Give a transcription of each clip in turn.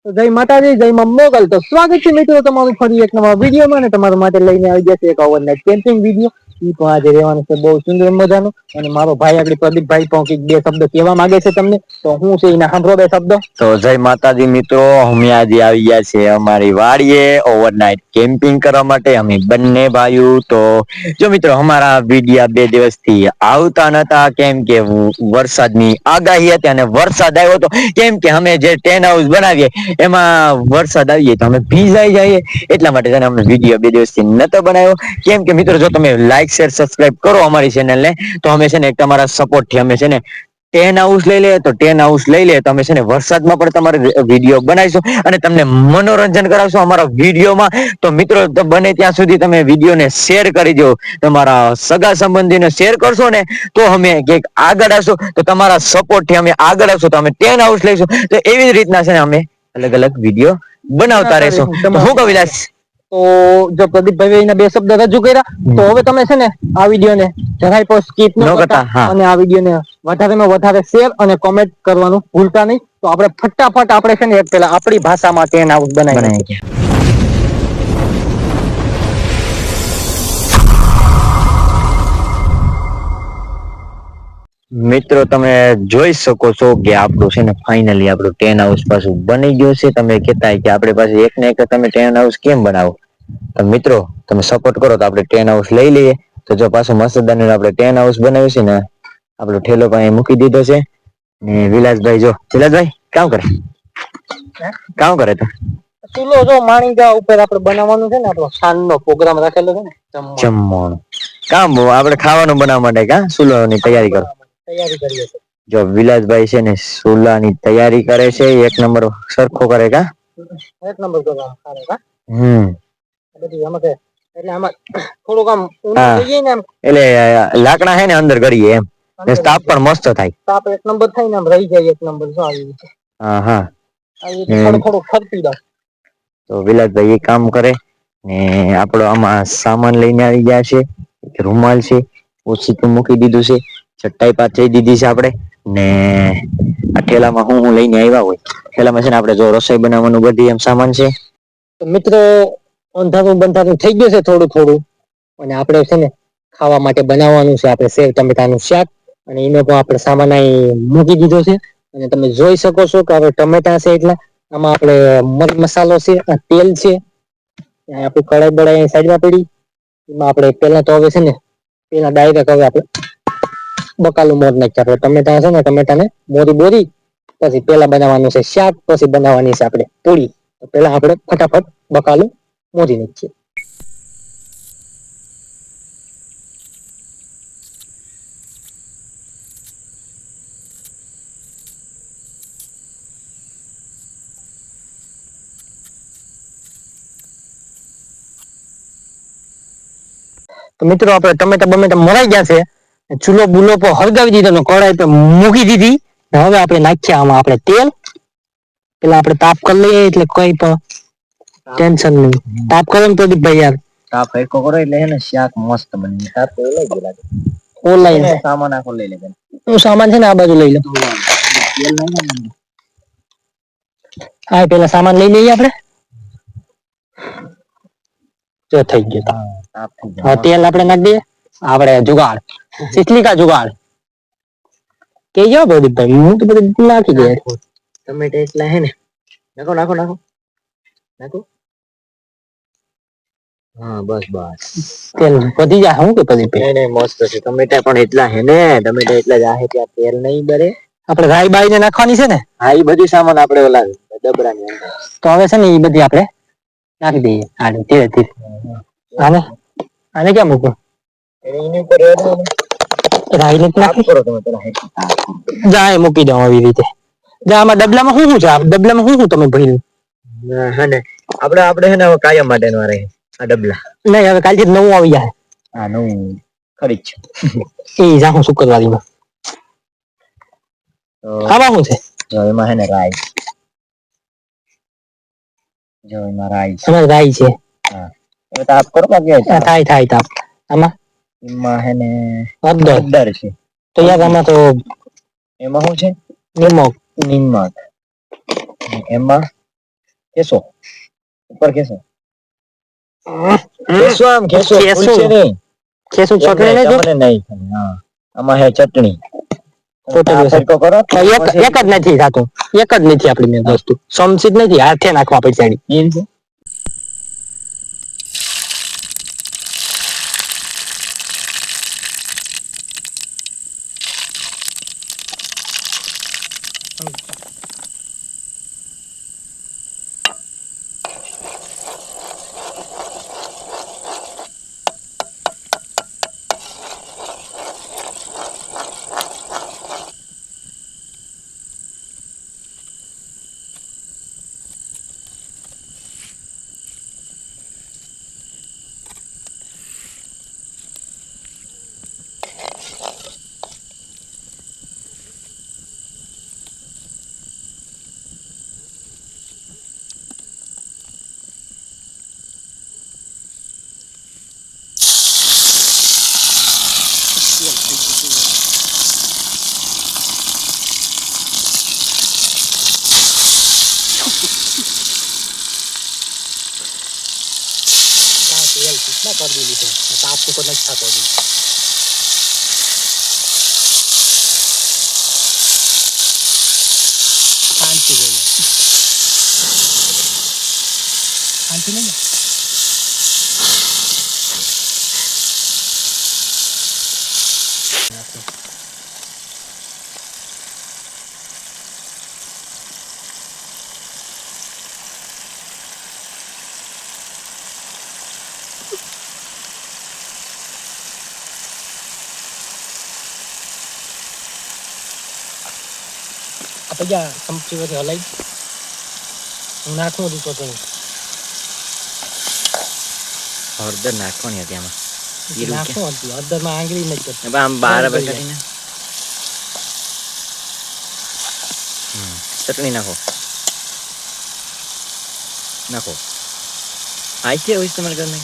જય માતાજી, જય માં મોગલ. તો સ્વાગત છે મિત્રો તમારું ફરી એક નવા વિડીયોમાં, ને તમારા માટે લઈને આવી જશે એક ઓવરનાઇટ કેમ્પિંગ વિડીયો. ઈ પણ આજે રહેવાનું છે બહુ સુંદર મજાનું. અને મારો ભાઈ આગળ પ્રદીપભાઈ પણ કંઈક બે શબ્દ કહેવા માંગે છે તમને, તો હું છે એના સાંભળો બે શબ્દ. તો જય માતાજી મિત્રો, અમે આજે આવી ગયા છે અમારી વાડીએ ઓવરનાઇટ કેમ્પિંગ કરવા માટે. અમે બંને ભાઈઓ તો જો મિત્રો અમારા વિડિયા 2 દિવસથી આવતા નતા, કેમ કે વરસાદની આગાહી હતી અને વરસાદ આવ્યો હતો. કેમ કે અમે જે ટેન હાઉસ બનાવીએ એમાં વરસાદ આવીએ તો અમે ભીજાઈ જઈએ, એટલા માટે છે ને અમે વિડીયો 2 દિવસથી નતો બનાવ્યો. કેમ કે મિત્રો જો તમે લાઈક શેર સબસ્ક્રાઇબ કરો અમારી ચેનલ ને, તો અમે છે ને તમારા સપોર્ટ થી અમે છે ને ટેન હાઉસ લઈ લે, તો ટેન હાઉસ લઈ લે તો અમે છે ને વરસાદમાં પણ તમારે વિડીયો બનાવીશું અને તમને મનોરંજન કરાવશું અમારા વિડીયોમાં. તો મિત્રો બને ત્યાં સુધી તમે વિડીયોને શેર કરી દો, તમારા સગા સંબંધીને શેર કરશો ને તો અમે કંઈક આગળ આવશું. તો તમારા સપોર્ટ થી અમે આગળ આવશું, તો અમે ટેન હાઉસ લઈશું. તો એવી રીતના છે ને અમે અલગ અલગ વિડીયો બનાવતા રહેશું. તો હું કહું વિલાસ? તો જો પ્રદીપભાઈ એના બે શબ્દ રજૂ કર્યા, તો હવે તમે છે ને આ વિડીયો ને જરાય પણ સ્કીપ ન કરતા, અને આ વિડીયો ને વધારેમાં વધારે શેર અને કોમેન્ટ કરવાનું ભૂલતા નહીં. તો આપણે ફટાફટ આપણે છે ને પેલા આપણી ભાષામાં ટેન હાઉસ બનાવી નાખીએ. મિત્રો તમે જોઈ શકો છો કે આપણું છે ને ફાઇનલી આપણું ટેન હાઉસ પાછું બની ગયું છે. તમે કહેતા કે આપણે પાસે એક ને એક તમે ટેન હાઉસ કેમ બનાવો? તો મિત્રો તમે સપોર્ટ કરો તો આપણે ટેન હાઉસ લઈ લઈએ. તો જો પાછું મસ્તદાની આપણે ટેન હાઉસ બનાવ્યું છે ને, આપણો ઠેલો પણ મૂકી દીધો છે. ને વિલાસભાઈ જો, વિલાસભાઈ કામ કરે, કામ કરે તો ચૂલો જો માણીગા ઉપર આપણે બનાવવાનું છે ને, આપણો સાંજનો પ્રોગ્રામ રાખેલો છે ને જમવાનું. કામ આપણે ખાવાનું બનાવવા માટે કા સુલાની તૈયારી કરો, તૈયારી કરીએ છીએ. જો વિલાસભાઈ છે ને સુલાની તૈયારી કરે છે. એક નંબર સરખો કરે કા, એક નંબર કરવા સારો કા. બધી આમાં કે એટલે આમાં થોડુંક આમ ઊંડું થઈ જાય ને, એમ એટલે લાકડા હે ને અંદર ગળીએ એમ, તાપ પણ મસ્ત થાય. તાપ એક નંબર થાય ને આમ રહી જાય એક નંબર. જો આવી રીતે હા હા, આવી રીતે થોડું થોડું ફરતી દો. તો વિલાસભાઈ એ કામ કરે ને આપડો આમાં સામાન લઈને આવી ગયા છે. રૂમાલ છે, ઓછી મૂકી દીધું છે, ચટાઈ પાથરી દીધી છે આપણે. ને આ ઠેલામાં હું લઈને આવ્યા હોય, ઠેલામાં છે ને આપણે જો રસોઈ બનાવવાનું બધી એમ સામાન છે. તો મિત્રો અંધારું બંધારું થઈ ગયું છે થોડું થોડું, અને આપણે છે ને ખાવા માટે બનાવવાનું છે આપણે સેવ ટમેટાનું શાક. અને એનો પણ આપણે સામાન અહીં મૂકી દીધો છે. અને તમે જોઈ શકો છો કે હવે ટમેટા છે, એટલે આમાં આપણે મગ મસાલો છે, તેલ છે, આપડી કડાઈ બડાઈ સાઈડમાં પડી. એમાં આપણે પેલા તો હવે છે ને પેલા ડાયરેક્ટ હવે આપણે બકાલું મોરી નાખીએ. આપણે ટમેટા છે ને ટમેટા ને મોરી બોરી, પછી પેલા બનાવવાનું છે શાક, પછી બનાવવાની છે આપણે પૂરી. પેલા આપણે ફટાફટ બકાલું મોરી નાખીએ. તો મિત્રો આપણે ટમેટા બમેટા મરાઈ ગયા છે, ચૂલો બુલો પર હળગાવી દીધો, કઢાઈ પર મૂકી દીધી. હવે આપણે નાખ્યા આમાં આપણે તેલ. પેલા આપણે તાપ કરી લઈએ એટલે કઈ પણ ટેન્શન નહીં. તાપ કરો ને પ્રદીપભાઈ યાર. તાપ હરખો કરો એટલે હે ને શાક મસ્ત બને. તાપ તો ઓલાઈ ગયો લાગે. ઓનલાઈન સામાન આખો લઈ લે. હું સામાન છે ને આ બાજુ લઈ લઉં. હા પેલા સામાન લઈ લઈએ આપણે. જો થઈ ગયું. હા તેલ આપણે નાખી દઈએ. આપણે જુગાડ ચીચલી કા જુગાડ કેજો પ્રદીપભાઈ, હું તો બધું નાખી દે. ટમેટા એટલા હે ને, નાખો નાખો નાખો નાખો. હા બસ બસ તેલ વધી જાય. હું કે પ્રદીપભાઈ નહીં મસ્ત છે. ટમેટા પણ એટલા હે ને, ટમેટા એટલા જાહે ત્યાં તેલ નહીં બરે. આપણે રાઈ બાઈ ને નાખવાની છે ને. હા એ બધી સામાન આપણે ઓલા ડબરાની અંદર. તો હવે છે ને એ બધી આપણે નાખી દઈએ. હાલો ધીરે ધીરે. આને આને ક્યાં મૂકું? એની ઉપર રહેવા દો ને. રાઈ નથી નાખી. જા મૂકી દઉં આવી રીતે. જા આમાં ડબલામાં શું શું છે? ડબલામાં શું શું તમે ભર્યું? હે ને આપણે હે ને કાયમ માટે નો રહે આ ડબલા. નહીં હવે કાલથી નવું આવી જાય. હા નવું ખરી જ છે. એ જાહું શુક્રવારીમાં. આમાં શું છે? જો એમાં હે ને રાઈ. જો એમાં રાઈ છે. એમાં રાઈ છે. હા હવે તાપ કરો બાકી થાય થાય તાપ. આમાં એમાં હે ને હળદર છે. તો યાર આમાં તો એમાં શું છે? નિમક. નિમક. એમાં કેસો ઉપર કેસો કેસો આમ કેસો કેસો. ફૂલશે નહીં ખેસું ચટણી નહીં તમને નહીં હા આમાં હે ચટણી ચોટેલું છે. તો કરો એક જ નથી થતું, એક જ નથી આપણી મેં વસ્તુ સમસી જ નથી, હાથે નાખવા આપણી સાઈડ. એમ છે તેલ કેટલા કરી દીધી છે, તાપ તો નથી થતો હજી. શાંતિ જોઈએ, શાંતિ નહીં. આપણે ચમચી વડે હલાવી નાખવું હતું તો હળદર નાખવાની હતી આમાં નાખવું હતું, હળદરમાં આંગળી નહીં કરતી. આમ બાર કાઢીને ચટણી નાખો નાખો આઈ છે ઇસ્તેમાલ કરને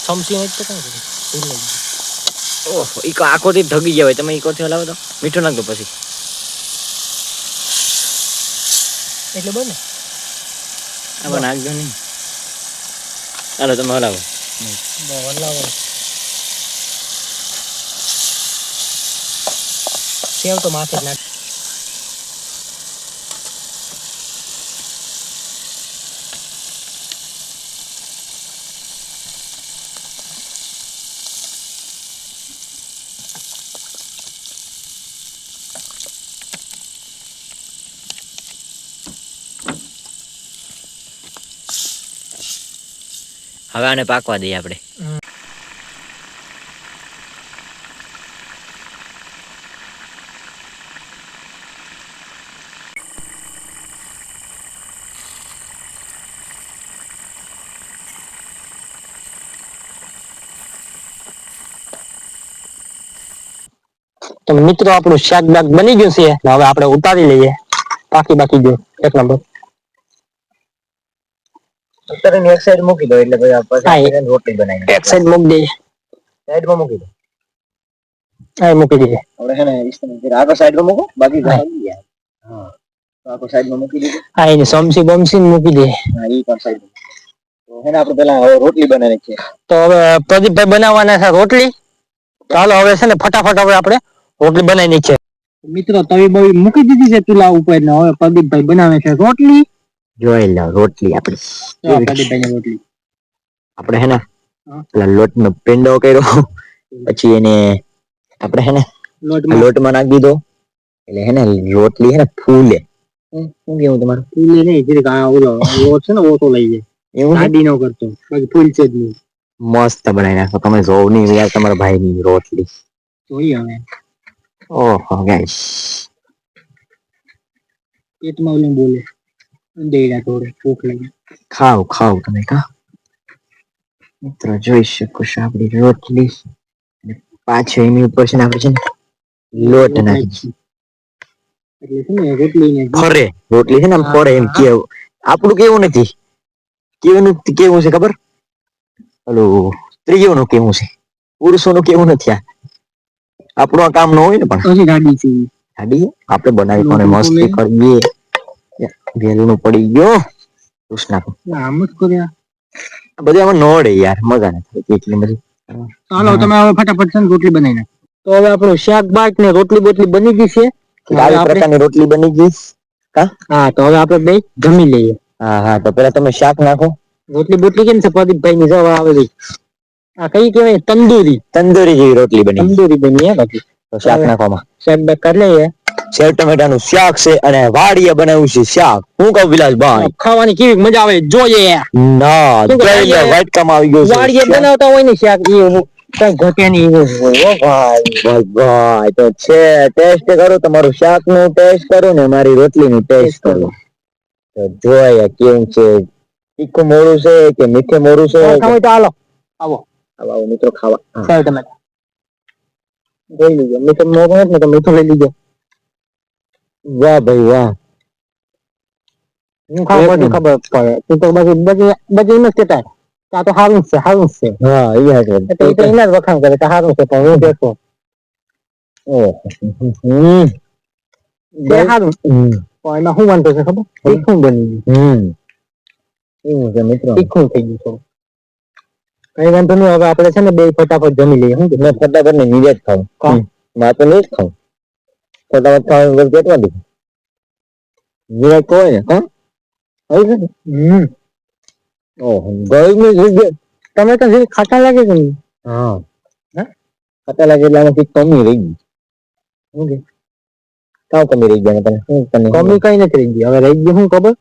ચમચી નહીં તો કાંઈ કરી ભૂલ લાગી. ઓહો ઈકો આખોથી ધગી ગયા હોય તમે ઈકોથી હલાવો તો મીઠું નાખ દો પછી એટલે બને આમાં નાખજો નહીં. ચાલો તમે હલાવો હલાવો. સેવ તો માથે જ નાખ. હવે આને પાકવા દઈએ આપણે. તો મિત્રો આપણું શાક બાક બની ગયું છે, હવે આપણે ઉતારી લઈએ. બાકી ગયું એક નંબર. અત્યારે એક સાઈડ મૂકી દો એટલે પછી રોટલી બનાવી એક સાઈડ મૂકી દઈએ. સાઈડમાં મૂકી દો. હા મૂકી દઈએ. આપણે છે ને આગળ સાઈડમાં મૂકો બાકી હા તો આગળ સાઈડમાં મૂકી દીધું. હા એની સમસી બમસી મૂકી દઈએ. હા એ પણ સાઈડ તો છે ને આપણે પેલા રોટલી બનાવી છે. તો હવે પ્રદીપભાઈ બનાવવાના છે રોટલી. ચાલો હવે છે ને ફટાફટ હવે આપણે રોટલી બનાવી છે. મિત્રો તવી બવી મૂકી દીધી છે ચૂલા ઉપર ને હવે પ્રદીપભાઈ બનાવે છે રોટલી. જોઈ લો રોટલી આપણી પ્રદીપભાઈ રોટલી આપણે હે ને પેલા લોટનો પેંડો કર્યો પછી એને આપણે હે ને લોટમાં નાખી દીધો એટલે હે ને રોટલી હે ને ફૂલે. શું કેવું તમારું? ફૂલે નહીં જરીક ઓલો લોટ છે ને ઓછો લઈ જાય એવું આડી નો કરતો બાકી ફૂલશે જ નહીં. મસ્ત બનાવી નાખો તમે જોવ નહીં યાર તમારા ભાઈની રોટલી જોઈએ હવે. ઓહો ગાઈસ પેટમાં ઓલું બોલે દેડા થોડે ભૂખ લાગી. ખાવ તમે કા મિત્રો જોઈ શકો છો આપણી રોટલી પાછળ એની ઉપર છે ને આપણે છે ને લોટ નાખી એટલે છે ને રોટલી ફરે રોટલી છે ને આમ ફરે એમ કેવું આપણું કેવું નથી કેવું છે ખબર ઓલું સ્ત્રીઓનું કેવું છે પુરુષોનું કેવું નથી. આપણું આ કામ ન હોય ને પણ ગાડી આપણે બનાવી પણ મસ્તી કરીએ વેલું પડી ગયો પૂછ નાખો આમ જ કર્યા બધી આમાં નોડે યાર મજા નથી એટલી બધી ચાલો તમે હવે ફટાફટ છે ને રોટલી બનાવી નાખો તો હવે આપણું શાક બાક ને રોટલી બોટલી બની ગઈ છે આવી પ્રકારની રોટલી બની ગઈ હા તો હવે આપણે બે જમી લઈએ હા તો પેલા તમે શાક નાખો રોટલી બોટલી કેમ છે પ્રદીપભાઈ ની જવા આવે છે આ કઈ કહેવાય તંદૂરી જેવી રોટલી બની તંદૂરી બની હે બાકી તો શાક નાખવામાં શાક બાક કરી લઈએ સેવ ટમેટાનું શાક છે અને વાડીએ બનાવ્યું છે શાક હું કહું વિલાસભાઈ ખાવાની કેવી મજા આવે જોઈએ ના જોઈને વાટકામાં આવી ગયું છે વાડીએ બનાવતા હોય ને શાક એ કઈ ઘટે નહીં એવું હોય હો ભાઈ ભાઈ તો છે ટેસ્ટ કરો તમારું શાક નું ટેસ્ટ કરો ને મારી રોટલી નું ટેસ્ટ કરો તો જોયા કેવું છે તીખું મોરું છે કે મીઠે મોરું છે ખાવું તો હાલો આવો આવો મિત્રો ખાવા સાહેબ તમે જોઈ લીજો મીઠું મોરું હોય ને તો મીઠું લઈ લીજો વાહ ભાઈ વાહ હું ખાવ બધું ખબર પડે તું તો બધી એમ જ કહેતા આ તો સારું છે હા એ હાચું તો એ તો એના જ વખાણ કરે કે સારું છે પણ હું દેખો બે સારું પણ એમાં શું વાંધો છે ખબર તીખું બની ગયું એવું છે મિત્રો તીખું થઈ ગયું થોડું કઈ વાંધો નહીં હવે આપણે છે ને બે ફટાફટ જમી લઈએ હું મેં ફટાફટ ને નીરજ ખાવું માં તો નહીં જ ખાવું ફટાફટ ખાવાનું કેટલા દી નીરજ કહો ને ઓહો ગરમી થઈ ગઈ તમે તો ખાતા લાગે છે ને હા ખાતા લાગે એટલે આમાંથી કમી રહી ગઈ શું કે કાવ કમી રહી ગયા તને શું તને કમી કઈ નથી રહી ગઈ હવે રહી ગયું શું ખબર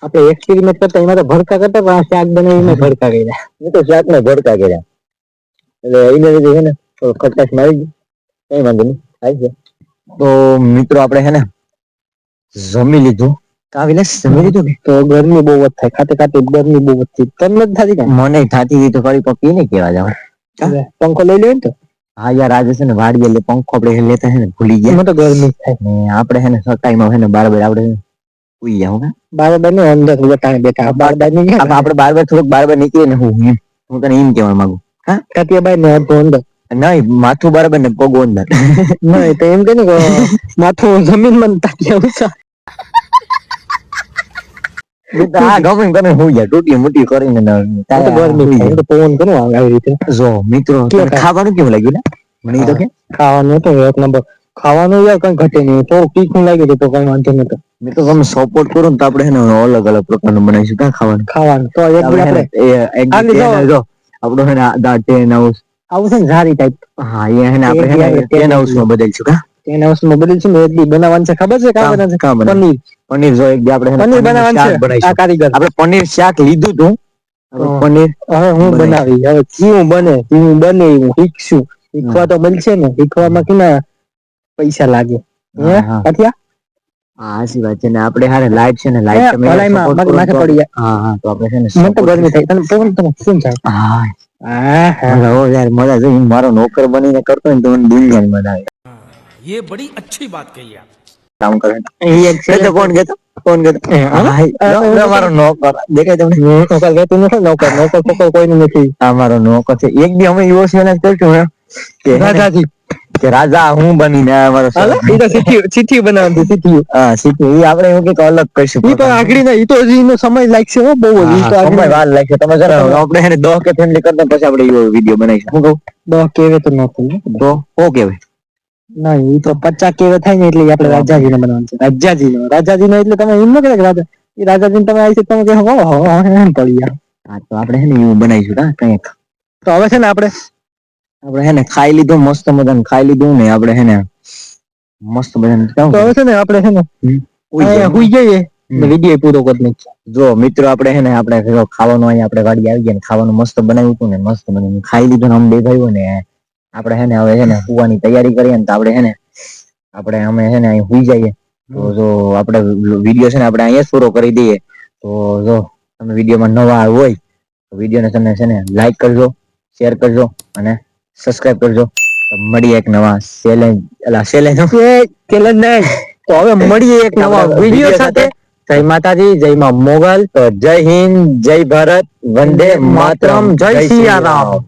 આપણે એક્સપેરિમેન્ટ કરતા એમાં તો ભડકા કરતા પણ આ શાક બનાવીને ભડકા કર્યા હું તો શાક ને ભડકા કર્યા એટલે એને લીધે છે ને ખટાશ માં આવી ગઈ કઈ વાંધો નહીં થાય છે તો મિત્રો આપણે છે ને જમી લીધું જમી લીધું તો ગરમી બહુ જ થાય ખાતે ખાતે ગરમી બહુ જ થઈ તમને જ થતી ને મને થતી હતી તો ફરી પપ્પી ને કેવા જાવ પંખો લઈ લે તો હા યાર આજે છે ને વાડી એટલે પંખો આપણે લેતા છે ને ભૂલી ગયા તો ગરમી થાય ને આપણે છે ને સટાઈમાં છે ને બાર આપણે ઉઈ જાવ બાર ને અંદર બેઠા બાર ની આપણે બાર થોડુંક બાર નીકળીએ ને હું તને એમ કહેવા માંગુ હા કાતિયાભાઈ ને અડધો અંદર નહીં માથું બરાબર ને પગ અંદર નહીં તો એમ કે ને માથું જમીન માં તાક્યા હા ગમે તને હું યાર ટૂટી મુટી કરીને ગરમી પવન કરું આવી રીતે જો મિત્રો ખાવાનું કેવું લાગ્યું ને મને તો કે ખાવાનું તો એક નંબર ખાવાનું યાર કઈ ઘટે નહીં તો તીખું લાગ્યું તો કઈ વાંધો નતો મિત્રો તમે સપોર્ટ કરો ને તો આપણે છે ને અલગ અલગ પ્રકારનું બનાવીશું ક્યાં ખાવાનું તો આપણે જો આપણો છે ને ટેન હાઉસ આવું છે ને ઝારી ટાઈપ હા એ છે ને આપણે ટેન હાઉસ માં બદલશું કા ટેન હાઉસ માં બદલશું ને એક દી બનાવવાનું છે ખબર છે કા બનાવવાનું છે પનીર જો એક દી આપણે પનીર બનાવવાનું છે આ કારીગર આપણે પનીર શાક લીધું તું પનીર હવે હું બનાવી હવે કેવું બને હું શીખશું શીખવા તો બનશે ને શીખવામાં કેના પૈસા લાગે હા સાચી વાત છે ને આપણે હારે લાઈટ છે ને લાઈટ માથે પડી જાય હા તો આપણે છે ને મને તો ગરમી થાય તને પવન તમે શું થાય હા યાર મજા જો મારો નોકર બનીને કરતો ને તો મને દુનિયાની મજા આવે ये बड़ी अच्छी बात कही आप કામ કરે તો કોણ કેતો મારો નોકર દેખાય તમને નોકર કહેતું નથી નોકર કોઈનું નથી આ મારો નોકર છે એક દી અમે એવો સેલેક્ટ કરશું કે રાજાજી કે રાજા હું બનીને મારો ચીઠી બનાવવાનું ચીઠી હા સીટી એ આપણે એવું કઈક અલગ કરીશું ઈ તો આગળ ના ઈ તો હજી એનો સમય લાગશે હો બહુ જ ઈ તો સમય વાર લાગશે તમે જરા આપણે એને 10 કે ફેમિલી કરતા પછી આપણે એવો વિડિયો બનાવીશું હું કહું 10 કેવે તો ન થાય તો ઓકે ભાઈ ના ઈ તો 50 કેવે થાય ને એટલે આપણે રાજાજી ને બનાવવાનું છે રાજાજી નો એટલે તમે એમ ન કરે કે રાજા ઈ રાજાજી ને તમે આવી છે તમે કે હો એમ પડી ગયા હા તો આપણે હે ને એવું બનાવીશું હા કંઈક તો હવે છે ને આપણે હે ને ખાઈ લીધું મસ્ત મજાનું ખાઈ લીધું ને આપણે હે ને મસ્ત મજાનું તો હવે છે ને આપણે છે ને હુઈ જઈએ વિડિયો પૂરો કરી નાખીએ જો મિત્રો આપણે હે ને આપણે ખાવાનું અહીંયા આપણે વાડી આવી ગયા ને ખાવાનું મસ્ત બનાવ્યું હતું ને મસ્ત બનાવ્યું ખાઈ લીધું ને આમ દેખાયું ને આપણે હે ને હવે હે ને સુવાની તૈયારી કરીએ ને તો આપણે હે ને અમે હે ને અહીં હુઈ જઈએ તો જો આપણે વિડિયો છે ને આપણે અહીંયા પૂરો કરી દઈએ તો જો તમે વિડિયોમાં નવા હોય તો વિડિયોને તમે છે ને લાઈક કરજો શેર કરજો અને સબસ્ક્રાઇબ કરજો તો મળીએ એક નવા ચેલેન્જ નહીં તો હવે મળીએ એક નવા વિડિયો સાથે જય માતાજી જય માં મોગલ તો જય હિન્દ જય ભારત વંદે માતરમ જય સિયારામ